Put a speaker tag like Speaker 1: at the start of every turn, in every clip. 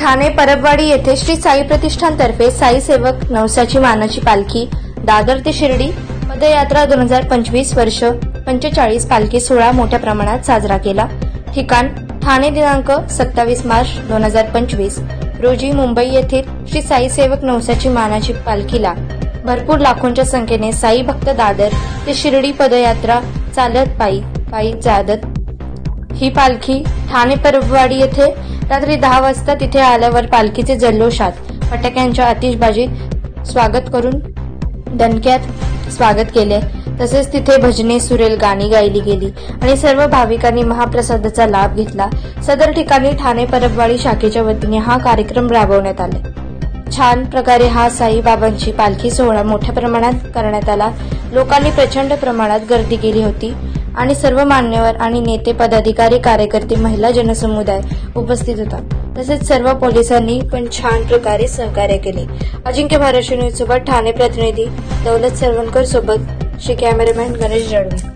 Speaker 1: ठाणे परबवाडी येथे श्री साई प्रतिष्ठानतर्फे साई सेवक नवसाची मानाची पालखी दादर ते शिर्डी पदयात्रा 2025 वर्ष 45 पालखी सोहळा मोठ्या प्रमाणात साजरा केला। ठिकाण ठाणे दिनांक 27 मार्च 2025 रोजी मुंबई येथील श्री साई सेवक नवसाची मानाची पालखीला भरपूर लाखोंच्या संख्येने साई भक्त दादर ते शिर्डी पदयात्रा चालत पायी जादत ही पालखी ठाणे परबवाडी येथे रात्री 10 वाजता तिथे आल्यावर पालखीचे जल्लोषात फटाक्यांच्या आतिषबाजीत स्वागत करून दणक्यात स्वागत केले। तसेच तिथे भजने सुरेल गाणी गायली गेली आणि सर्व भाविकांनी महाप्रसादाचा लाभ घेतला। सदर ठिकाणी ठाणे परबवाडी शाखेच्या वतीने हा कार्यक्रम राबवण्यात आला। छान प्रकारे हा साई बाबांची पालखी सोहळा मोठ्या प्रमाणात करण्यात आला। लोकांनी प्रचंड प्रमाणात गर्दी केली होती आणि सर्व मान्यवर आणि नेते पदाधिकारी कार्यकर्ते महिला जनसमुदाय उपस्थित होता। तसेच सर्व पोलिसांनी पण छान प्रकारे सहकार्य केले। अजिंक्य महाराष्ट्र न्यूज सोबत ठाणे प्रतिनिधी दौलत सरवणकर सोबत श्री कॅमेरामॅन गणेश जळवे।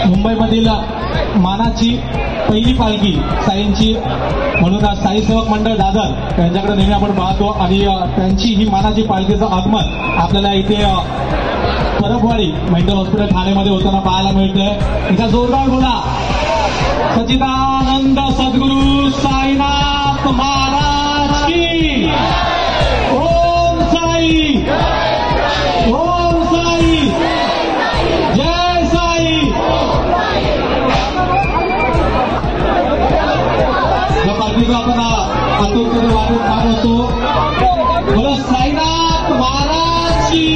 Speaker 2: मुंबईमधील मानाची पहिली पालखी साईंची म्हणून साई सेवक मंडळ दादर यांच्याकडे नेहमी आपण पाहतो आणि त्यांची ही मानाची पालखीचं आगमन आपल्याला इथे परबवाडी मेंटल हॉस्पिटल ठाणेमध्ये होताना पाहायला मिळतंय। एका जोरदार बोला सच्चिदानंद सद्गुरू साईनाथ महाराज की ओम साई, ओम साई, जय साई। या पालखीचा आपण आतुरतेने वाटून पाहत होतो। बोला साईनाथ महाराज की।